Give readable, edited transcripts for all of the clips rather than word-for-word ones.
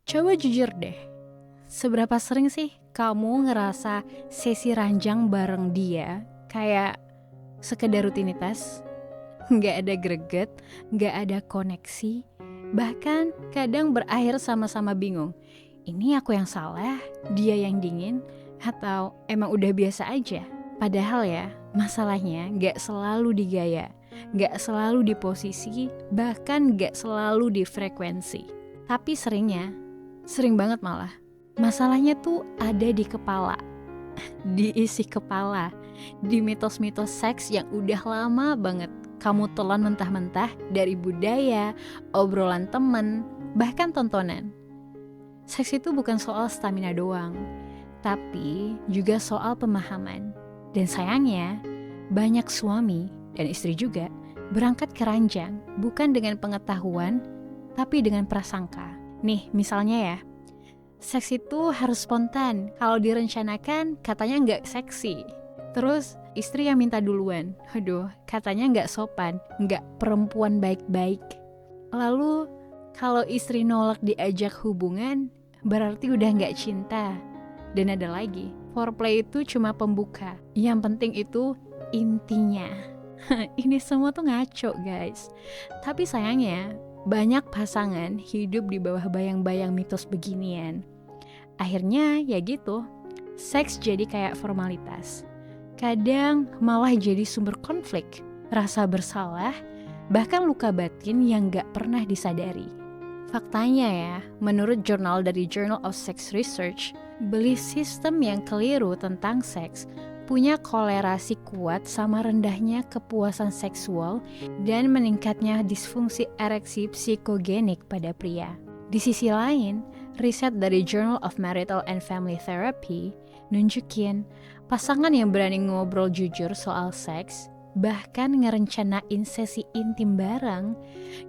Coba jujur deh, seberapa sering sih kamu ngerasa sesi ranjang bareng dia kayak sekedar rutinitas, nggak ada greget, nggak ada koneksi, bahkan kadang berakhir sama-sama bingung. Ini aku yang salah, dia yang dingin, atau emang udah biasa aja? Padahal ya, masalahnya nggak selalu di gaya, nggak selalu di posisi, bahkan nggak selalu di frekuensi. Tapi sering banget malah, masalahnya tuh ada di kepala, di isi kepala, di mitos-mitos seks yang udah lama banget kamu telan mentah-mentah dari budaya, obrolan temen, bahkan tontonan. Seks itu bukan soal stamina doang, tapi juga soal pemahaman. Dan sayangnya, banyak suami dan istri juga berangkat ke ranjang bukan dengan pengetahuan, tapi dengan prasangka. Nih, misalnya ya, seks itu harus spontan. Kalau direncanakan, katanya nggak seksi. Terus istri yang minta duluan. Aduh, katanya nggak sopan, nggak perempuan baik-baik. Lalu kalau istri nolak diajak hubungan, berarti udah nggak cinta. Dan ada lagi, foreplay itu cuma pembuka. Yang penting itu intinya. Ini semua tuh ngaco guys. Tapi sayangnya, banyak pasangan hidup di bawah bayang-bayang mitos beginian. Akhirnya ya gitu, seks jadi kayak formalitas. Kadang malah jadi sumber konflik, rasa bersalah, bahkan luka batin yang gak pernah disadari. Faktanya ya, menurut jurnal dari Journal of Sex Research, belief system yang keliru tentang seks punya kolerasi kuat sama rendahnya kepuasan seksual dan meningkatnya disfungsi ereksi psikogenik pada pria. Di sisi lain, riset dari Journal of Marital and Family Therapy nunjukin pasangan yang berani ngobrol jujur soal seks, bahkan ngerencanain sesi intim bareng,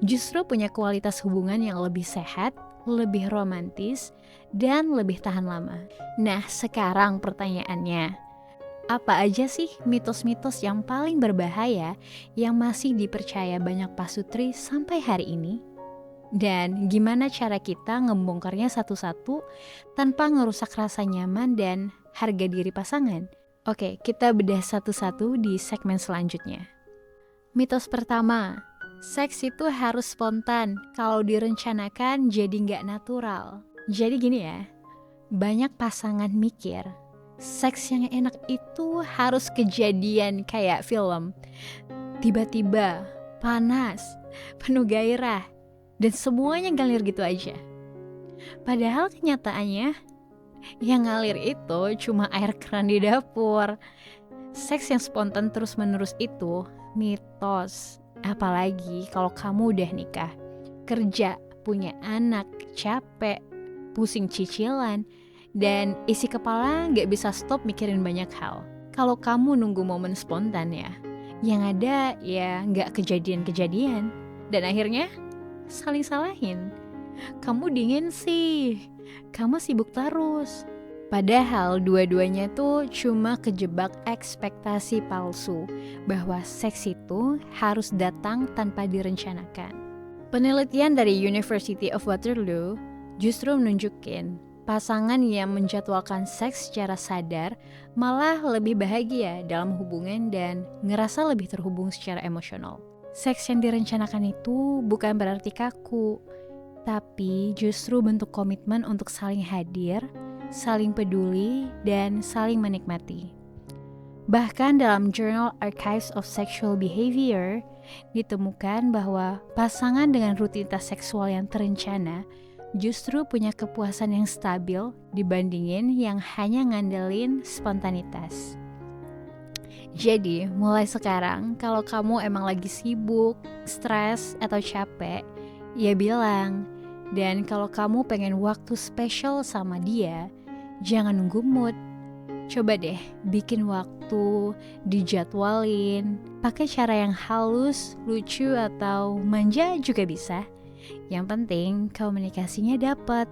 justru punya kualitas hubungan yang lebih sehat, lebih romantis, dan lebih tahan lama. Nah, sekarang pertanyaannya, apa aja sih mitos-mitos yang paling berbahaya yang masih dipercaya banyak pasutri sampai hari ini? Dan gimana cara kita ngebongkarnya satu-satu tanpa ngerusak rasa nyaman dan harga diri pasangan? Oke, kita bedah satu-satu di segmen selanjutnya. Mitos pertama, seks itu harus spontan, kalau direncanakan jadi nggak natural. Jadi gini ya, banyak pasangan mikir, seks yang enak itu harus kejadian kayak film. Tiba-tiba, panas, penuh gairah, dan semuanya ngalir gitu aja. Padahal kenyataannya, yang ngalir itu cuma air keran di dapur. Seks yang spontan terus-menerus itu mitos. Apalagi kalau kamu udah nikah, kerja, punya anak, capek, pusing cicilan, dan isi kepala gak bisa stop mikirin banyak hal. Kalau kamu nunggu momen spontan ya, yang ada ya gak kejadian-kejadian. Dan akhirnya saling salahin. Kamu dingin sih, kamu sibuk terus. Padahal dua-duanya tuh cuma kejebak ekspektasi palsu bahwa seks itu harus datang tanpa direncanakan. Penelitian dari University of Waterloo justru menunjukin pasangan yang menjadwalkan seks secara sadar malah lebih bahagia dalam hubungan dan ngerasa lebih terhubung secara emosional. Seks yang direncanakan itu bukan berarti kaku, tapi justru bentuk komitmen untuk saling hadir, saling peduli, dan saling menikmati. Bahkan dalam Journal Archives of Sexual Behavior, ditemukan bahwa pasangan dengan rutinitas seksual yang terencana justru punya kepuasan yang stabil dibandingin yang hanya ngandelin spontanitas. Jadi, mulai sekarang kalau kamu emang lagi sibuk, stres, atau capek, ya bilang. Dan kalau kamu pengen waktu spesial sama dia, jangan nunggu mood. Coba deh bikin waktu, dijadwalin, pakai cara yang halus, lucu, atau manja juga bisa. Yang penting komunikasinya dapet.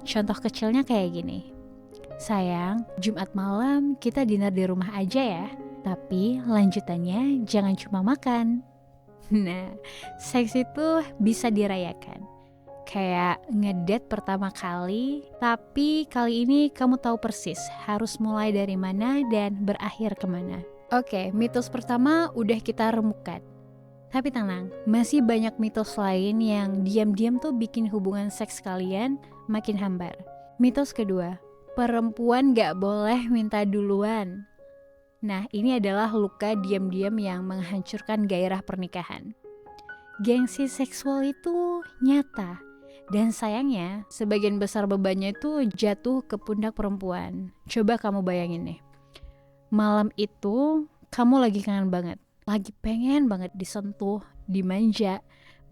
Contoh kecilnya kayak gini. Sayang, Jumat malam kita dinner di rumah aja ya. Tapi lanjutannya jangan cuma makan. Nah, seks itu bisa dirayakan. Kayak ngedate pertama kali, tapi kali ini kamu tahu persis harus mulai dari mana dan berakhir kemana. Oke, mitos pertama udah kita remukan. Tapi tenang, masih banyak mitos lain yang diam-diam tuh bikin hubungan seks kalian makin hambar. Mitos kedua, perempuan gak boleh minta duluan. Nah, ini adalah luka diam-diam yang menghancurkan gairah pernikahan. Gengsi seksual itu nyata, dan sayangnya sebagian besar bebannya itu jatuh ke pundak perempuan. Coba kamu bayangin nih, malam itu kamu lagi kangen banget, lagi pengen banget disentuh, dimanja,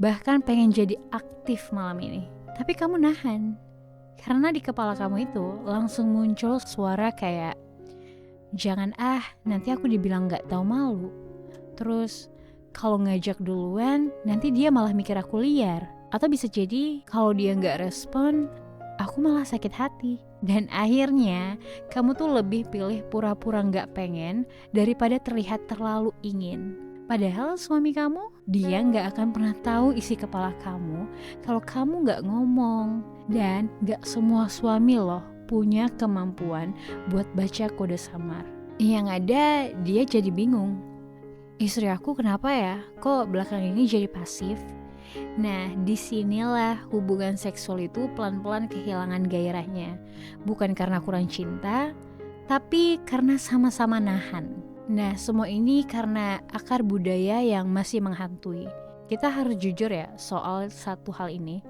bahkan pengen jadi aktif malam ini. Tapi kamu nahan, karena di kepala kamu itu langsung muncul suara kayak, jangan nanti aku dibilang gak tahu malu. Terus kalau ngajak duluan, nanti dia malah mikir aku liar. Atau bisa jadi kalau dia gak respon, aku malah sakit hati. Dan akhirnya kamu tuh lebih pilih pura-pura gak pengen daripada terlihat terlalu ingin. Padahal suami kamu, dia gak akan pernah tahu isi kepala kamu kalau kamu gak ngomong. Dan gak semua suami loh punya kemampuan buat baca kode samar. Yang ada dia jadi bingung. Istri aku kenapa ya? Kok belakang ini jadi pasif? Nah, disinilah hubungan seksual itu pelan-pelan kehilangan gairahnya. Bukan karena kurang cinta, tapi karena sama-sama nahan. Nah, semua ini karena akar budaya yang masih menghantui. Kita harus jujur ya soal satu hal ini.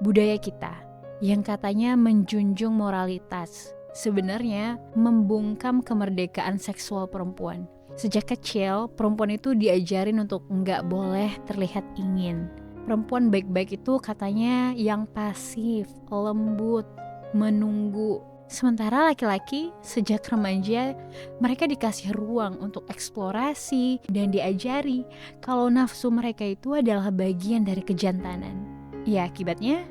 Budaya kita yang katanya menjunjung moralitas, sebenarnya membungkam kemerdekaan seksual perempuan. Sejak kecil, perempuan itu diajarin untuk nggak boleh terlihat ingin. Perempuan baik-baik itu katanya yang pasif, lembut, menunggu. Sementara laki-laki sejak remaja mereka dikasih ruang untuk eksplorasi dan diajari kalau nafsu mereka itu adalah bagian dari kejantanan. Ya akibatnya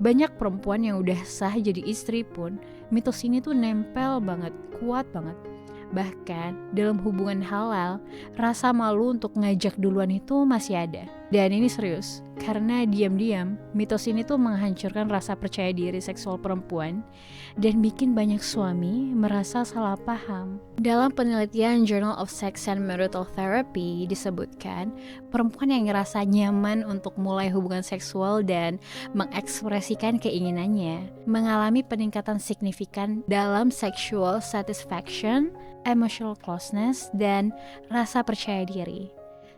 banyak perempuan yang udah sah jadi istri pun mitos ini tuh nempel banget, kuat banget. Bahkan dalam hubungan halal, rasa malu untuk ngajak duluan itu masih ada. Dan ini serius, karena diam-diam mitos ini tuh menghancurkan rasa percaya diri seksual perempuan dan bikin banyak suami merasa salah paham. Dalam penelitian Journal of Sex and Marital Therapy disebutkan, perempuan yang ngerasa nyaman untuk mulai hubungan seksual dan mengekspresikan keinginannya mengalami peningkatan signifikan dalam sexual satisfaction, emotional closeness, dan rasa percaya diri.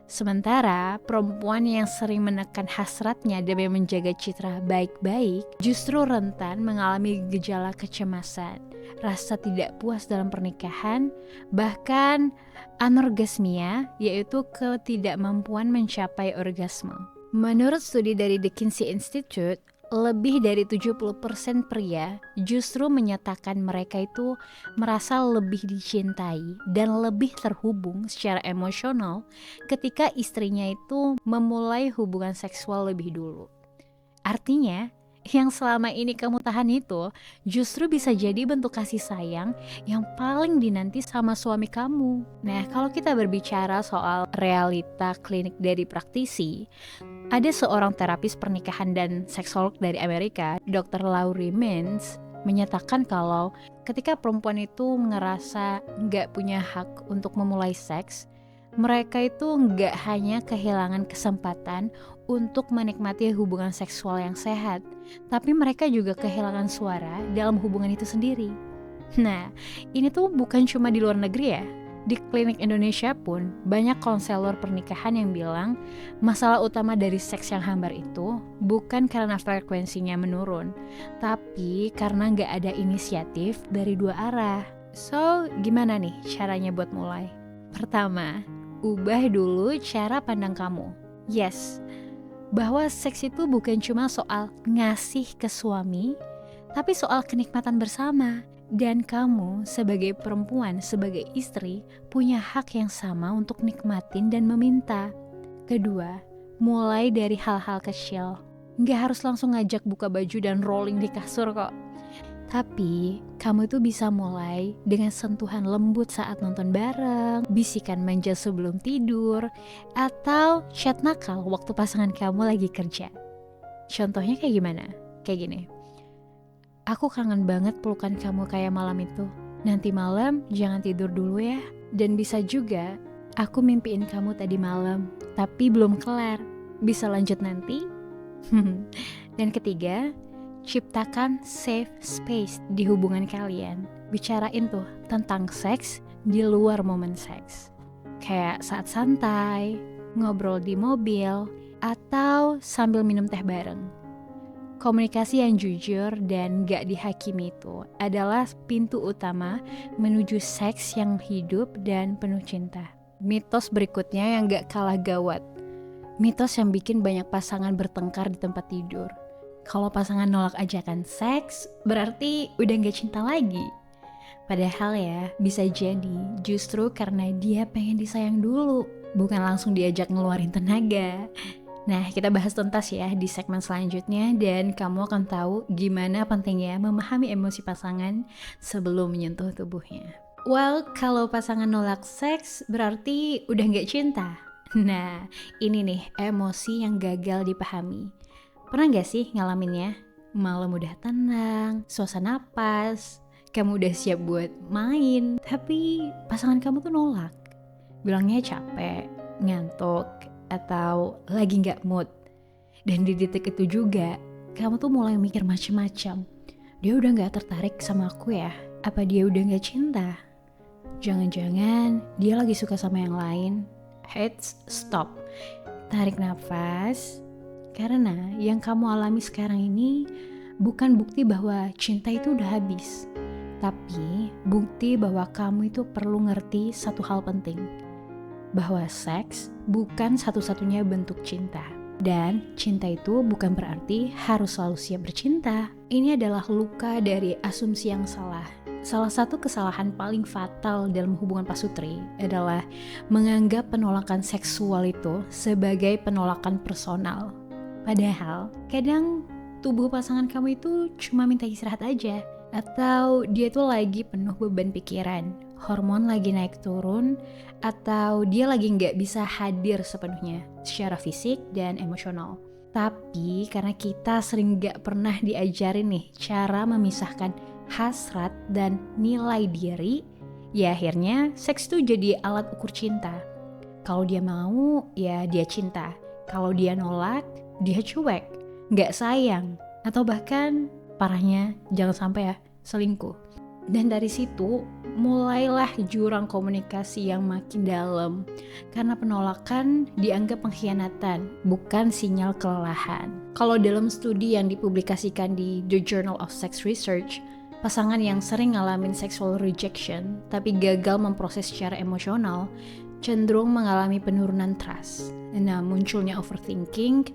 Sementara perempuan yang sering menekan hasratnya demi menjaga citra baik-baik justru rentan mengalami gejala kecemasan, rasa tidak puas dalam pernikahan, bahkan anorgasmia, yaitu ketidakmampuan mencapai orgasme. Menurut studi dari The Kinsey Institute, lebih dari 70% pria justru menyatakan mereka itu merasa lebih dicintai dan lebih terhubung secara emosional ketika istrinya itu memulai hubungan seksual lebih dulu. Artinya, yang selama ini kamu tahan itu justru bisa jadi bentuk kasih sayang yang paling dinanti sama suami kamu. Nah, kalau kita berbicara soal realita klinik dari praktisi, ada seorang terapis pernikahan dan seksolog dari Amerika, Dr. Laurie Mintz, menyatakan kalau ketika perempuan itu ngerasa nggak punya hak untuk memulai seks, mereka itu nggak hanya kehilangan kesempatan untuk menikmati hubungan seksual yang sehat, tapi mereka juga kehilangan suara dalam hubungan itu sendiri. Nah, ini tuh bukan cuma di luar negeri ya. Di klinik Indonesia pun banyak konselor pernikahan yang bilang masalah utama dari seks yang hambar itu bukan karena frekuensinya menurun, tapi karena nggak ada inisiatif dari dua arah. So, gimana nih caranya buat mulai? Pertama, ubah dulu cara pandang kamu. Yes, bahwa seks itu bukan cuma soal ngasih ke suami, tapi soal kenikmatan bersama. Dan kamu sebagai perempuan, sebagai istri, punya hak yang sama untuk nikmatin dan meminta. Kedua, mulai dari hal-hal kecil. Nggak harus langsung ngajak buka baju dan rolling di kasur kok. Tapi, kamu tuh bisa mulai dengan sentuhan lembut saat nonton bareng, bisikan manja sebelum tidur, atau chat nakal waktu pasangan kamu lagi kerja. Contohnya kayak gimana? Kayak gini, aku kangen banget pelukan kamu kayak malam itu. Nanti malam jangan tidur dulu ya. Dan bisa juga aku mimpiin kamu tadi malam, tapi belum kelar. Bisa lanjut nanti? Dan ketiga, ciptakan safe space di hubungan kalian. Bicarain tuh tentang seks di luar momen seks. Kayak saat santai, ngobrol di mobil, atau sambil minum teh bareng. Komunikasi yang jujur dan gak dihakimi itu adalah pintu utama menuju seks yang hidup dan penuh cinta. Mitos berikutnya yang gak kalah gawat. Mitos yang bikin banyak pasangan bertengkar di tempat tidur. Kalau pasangan nolak ajakan seks, berarti udah gak cinta lagi. Padahal ya, bisa jadi justru karena dia pengen disayang dulu, bukan langsung diajak ngeluarin tenaga. Nah, kita bahas tuntas ya di segmen selanjutnya dan kamu akan tahu gimana pentingnya memahami emosi pasangan sebelum menyentuh tubuhnya. Well, kalau pasangan nolak seks berarti udah gak cinta. Nah, ini nih emosi yang gagal dipahami. Pernah gak sih ngalaminnya? Malam udah tenang, suasana pas, kamu udah siap buat main, tapi pasangan kamu tuh nolak. Bilangnya capek, ngantuk, atau lagi gak mood. Dan di detik itu juga kamu tuh mulai mikir macem-macem. Dia udah gak tertarik sama aku ya? Apa dia udah gak cinta? Jangan-jangan dia lagi suka sama yang lain? Stop. Tarik nafas. Karena yang kamu alami sekarang ini bukan bukti bahwa cinta itu udah habis, tapi bukti bahwa kamu itu perlu ngerti satu hal penting, bahwa seks bukan satu-satunya bentuk cinta. Dan cinta itu bukan berarti harus selalu siap bercinta. Ini adalah luka dari asumsi yang salah. Salah satu kesalahan paling fatal dalam hubungan pasutri adalah menganggap penolakan seksual itu sebagai penolakan personal. Padahal kadang tubuh pasangan kamu itu cuma minta istirahat aja. Atau dia tuh lagi penuh beban pikiran, hormon lagi naik turun, atau dia lagi gak bisa hadir sepenuhnya secara fisik dan emosional. Tapi karena kita sering gak pernah diajarin nih cara memisahkan hasrat dan nilai diri, ya akhirnya seks tuh jadi alat ukur cinta. Kalau dia mau, ya dia cinta. Kalau dia nolak, dia cuek, gak sayang, atau bahkan parahnya jangan sampai ya selingkuh. Dan dari situ mulailah jurang komunikasi yang makin dalam, karena penolakan dianggap pengkhianatan, bukan sinyal kelelahan. Kalau dalam studi yang dipublikasikan di The Journal of Sex Research, pasangan yang sering ngalamin sexual rejection tapi gagal memproses secara emosional cenderung mengalami penurunan trust. Nah, munculnya overthinking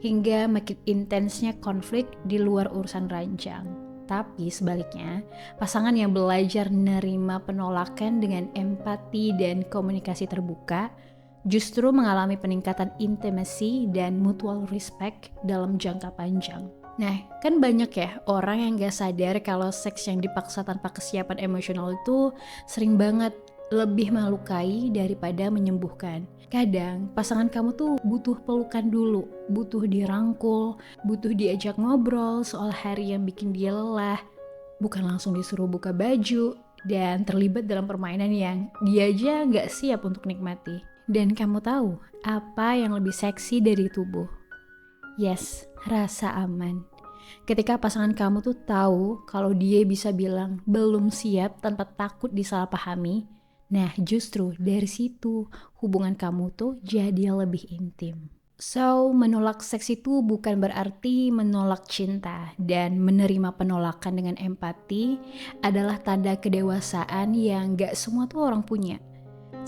hingga makin intensnya konflik di luar urusan ranjang. Tapi sebaliknya, pasangan yang belajar menerima penolakan dengan empati dan komunikasi terbuka justru mengalami peningkatan intimacy dan mutual respect dalam jangka panjang. Nah, kan banyak ya orang yang gak sadar kalau seks yang dipaksa tanpa kesiapan emosional itu sering banget lebih melukai daripada menyembuhkan. Kadang pasangan kamu tuh butuh pelukan dulu, butuh dirangkul, butuh diajak ngobrol soal hari yang bikin dia lelah, bukan langsung disuruh buka baju dan terlibat dalam permainan yang dia aja gak siap untuk nikmati. Dan kamu tahu apa yang lebih seksi dari tubuh? Yes, rasa aman. Ketika pasangan kamu tuh tahu kalau dia bisa bilang belum siap tanpa takut disalahpahami, nah justru dari situ hubungan kamu tuh jadi lebih intim. So, menolak seks itu bukan berarti menolak cinta, dan menerima penolakan dengan empati adalah tanda kedewasaan yang gak semua tuh orang punya.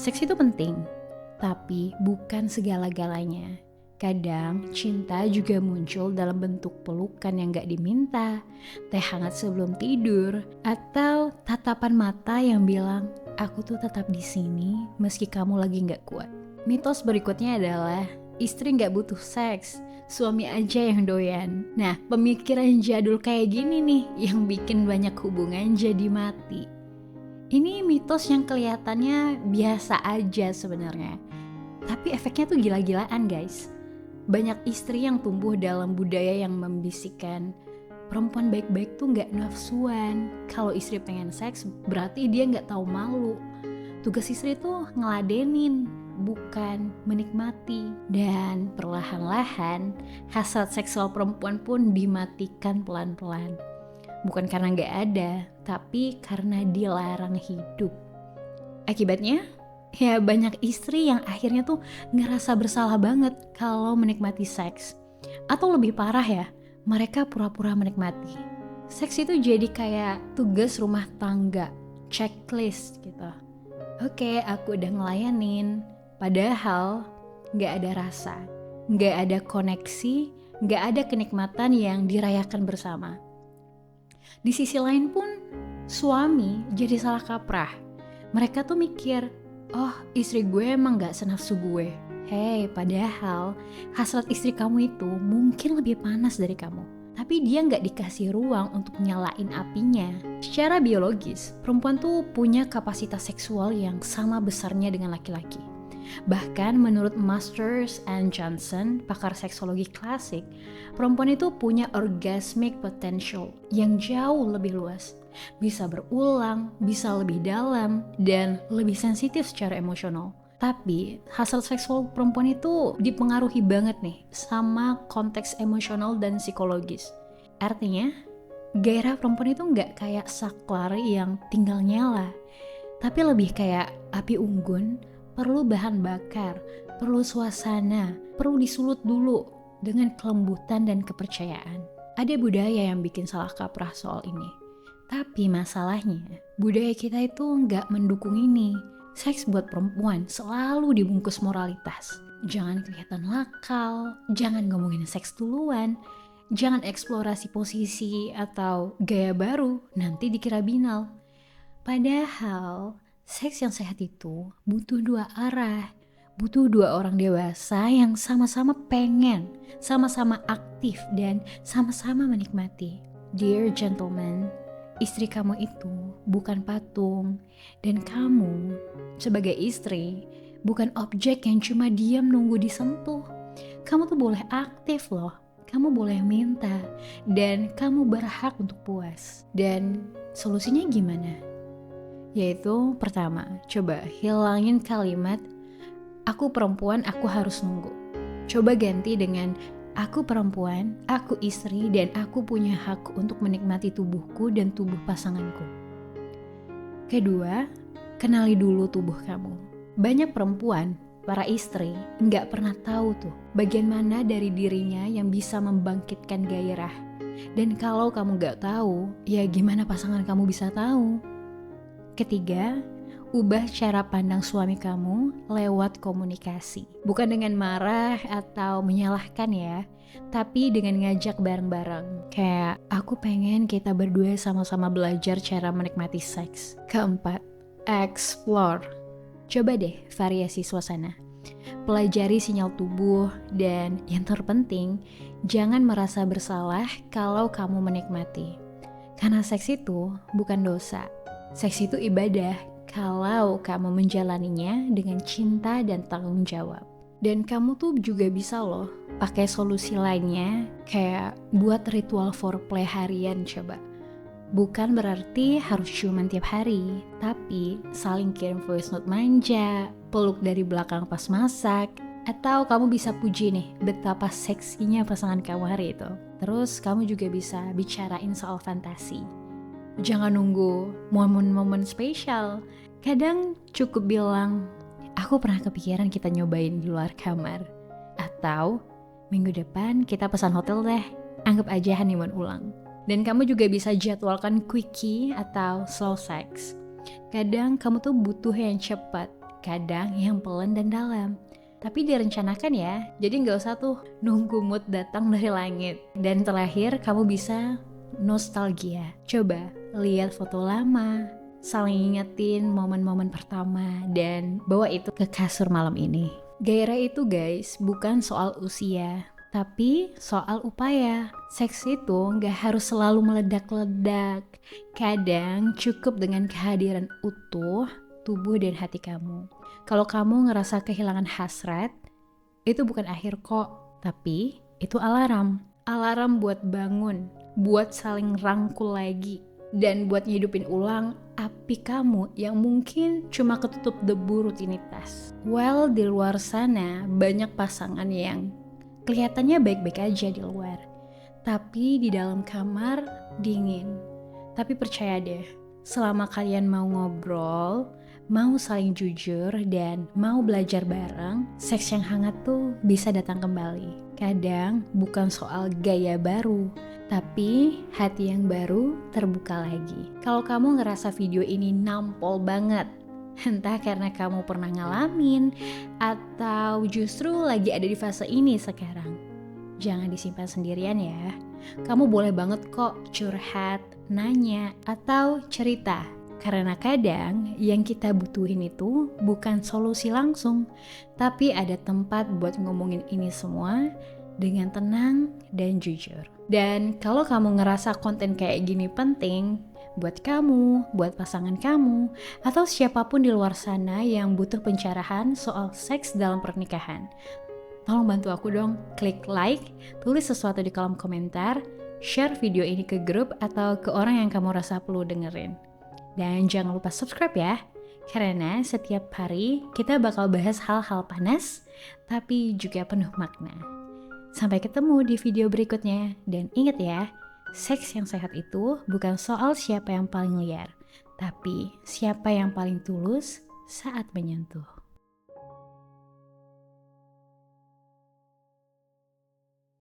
Seks itu penting, tapi bukan segala-galanya. Kadang cinta juga muncul dalam bentuk pelukan yang gak diminta, teh hangat sebelum tidur, atau tatapan mata yang bilang, aku tuh tetap di sini meski kamu lagi gak kuat. Mitos berikutnya adalah istri gak butuh seks, suami aja yang doyan. Nah, pemikiran jadul kayak gini nih yang bikin banyak hubungan jadi mati. Ini mitos yang kelihatannya biasa aja sebenarnya, tapi efeknya tuh gila-gilaan guys. Banyak istri yang tumbuh dalam budaya yang membisikkan perempuan baik-baik tuh gak nafsuan. Kalau istri pengen seks berarti dia gak tahu malu. Tugas istri tuh ngeladenin, bukan menikmati. Dan perlahan-lahan hasrat seksual perempuan pun dimatikan pelan-pelan. Bukan karena gak ada, tapi karena dilarang hidup. Akibatnya, ya banyak istri yang akhirnya tuh ngerasa bersalah banget kalau menikmati seks. Atau lebih parah ya, mereka pura-pura menikmati. Seks itu jadi kayak tugas rumah tangga, checklist gitu. Oke, aku udah ngelayanin. Padahal gak ada rasa, gak ada koneksi, gak ada kenikmatan yang dirayakan bersama. Di sisi lain pun, suami jadi salah kaprah. Mereka tuh mikir, oh istri gue emang gak senafsu gue. Hey, padahal hasrat istri kamu itu mungkin lebih panas dari kamu. Tapi dia gak dikasih ruang untuk nyalain apinya. Secara biologis, perempuan tuh punya kapasitas seksual yang sama besarnya dengan laki-laki. Bahkan menurut Masters and Johnson, pakar seksologi klasik, perempuan itu punya orgasmic potential yang jauh lebih luas. Bisa berulang, bisa lebih dalam, dan lebih sensitif secara emosional. Tapi hasrat seksual perempuan itu dipengaruhi banget nih sama konteks emosional dan psikologis. Artinya, gairah perempuan itu nggak kayak saklar yang tinggal nyala, tapi lebih kayak api unggun, perlu bahan bakar, perlu suasana, perlu disulut dulu dengan kelembutan dan kepercayaan. Ada budaya yang bikin salah kaprah soal ini. Tapi masalahnya, budaya kita itu nggak mendukung ini. Seks buat perempuan selalu dibungkus moralitas. Jangan kelihatan nakal, jangan ngomongin seks duluan, jangan eksplorasi posisi atau gaya baru, nanti dikira binal. Padahal, seks yang sehat itu butuh dua arah. Butuh dua orang dewasa yang sama-sama pengen, sama-sama aktif, dan sama-sama menikmati. Dear gentlemen, istri kamu itu bukan patung, dan kamu sebagai istri bukan objek yang cuma diam nunggu disentuh. Kamu tuh boleh aktif loh, kamu boleh minta, dan kamu berhak untuk puas. Dan solusinya gimana? Yaitu pertama, coba hilangin kalimat aku perempuan, aku harus nunggu. Coba ganti dengan aku perempuan, aku istri, dan aku punya hak untuk menikmati tubuhku dan tubuh pasanganku. Kedua, kenali dulu tubuh kamu. Banyak perempuan, para istri, nggak pernah tahu tuh bagian mana dari dirinya yang bisa membangkitkan gairah. Dan kalau kamu nggak tahu, ya gimana pasangan kamu bisa tahu? Ketiga, ubah cara pandang suami kamu lewat komunikasi. Bukan dengan marah atau menyalahkan ya, tapi dengan ngajak bareng-bareng. Kayak, aku pengen kita berdua sama-sama belajar cara menikmati seks. Keempat, explore. Coba deh variasi suasana. Pelajari sinyal tubuh, dan yang terpenting, jangan merasa bersalah kalau kamu menikmati. Karena seks itu bukan dosa. Seks itu ibadah kalau kamu menjalaninya dengan cinta dan tanggung jawab. Dan kamu tuh juga bisa loh pakai solusi lainnya, kayak buat ritual foreplay harian coba. Bukan berarti harus ciuman tiap hari, tapi saling kirim voice note manja, peluk dari belakang pas masak, atau kamu bisa puji nih betapa seksinya pasangan kamu hari itu. Terus kamu juga bisa bicarain soal fantasi. Jangan nunggu momen-momen spesial. Kadang cukup bilang, aku pernah kepikiran kita nyobain di luar kamar. Atau, minggu depan kita pesan hotel deh. Anggap aja honeymoon ulang. Dan kamu juga bisa jadwalkan quickie atau slow sex. Kadang kamu tuh butuh yang cepat, kadang yang pelan dan dalam. Tapi direncanakan ya, jadi gak usah tuh nunggu mood datang dari langit. Dan terakhir, kamu bisa nostalgia. Coba lihat foto lama, saling ingetin momen-momen pertama, dan bawa itu ke kasur malam ini. Gairah itu guys, bukan soal usia, tapi soal upaya. Seks itu gak harus selalu meledak-ledak. Kadang cukup dengan kehadiran utuh tubuh dan hati kamu. Kalau kamu ngerasa kehilangan hasrat, itu bukan akhir kok. Tapi itu alarm. Alarm buat bangun, buat saling rangkul lagi, dan buat ngidupin ulang api kamu yang mungkin cuma ketutup debu rutinitas. Well, di luar sana banyak pasangan yang kelihatannya baik-baik aja di luar, tapi di dalam kamar dingin. Tapi percaya deh, selama kalian mau ngobrol, mau saling jujur, dan mau belajar bareng, seks yang hangat tuh bisa datang kembali. Kadang bukan soal gaya baru, tapi hati yang baru terbuka lagi. Kalau kamu ngerasa video ini nampol banget, entah karena kamu pernah ngalamin, atau justru lagi ada di fase ini sekarang, jangan disimpan sendirian ya. Kamu boleh banget kok curhat, nanya, atau cerita. Karena kadang yang kita butuhin itu bukan solusi langsung, tapi ada tempat buat ngomongin ini semua dengan tenang dan jujur. Dan kalau kamu ngerasa konten kayak gini penting buat kamu, buat pasangan kamu, atau siapapun di luar sana yang butuh pencerahan soal seks dalam pernikahan, tolong bantu aku dong, klik like, tulis sesuatu di kolom komentar, share video ini ke grup atau ke orang yang kamu rasa perlu dengerin. Dan jangan lupa subscribe ya, karena setiap hari kita bakal bahas hal-hal panas, tapi juga penuh makna. Sampai ketemu di video berikutnya, dan ingat ya, seks yang sehat itu bukan soal siapa yang paling liar, tapi siapa yang paling tulus saat menyentuh.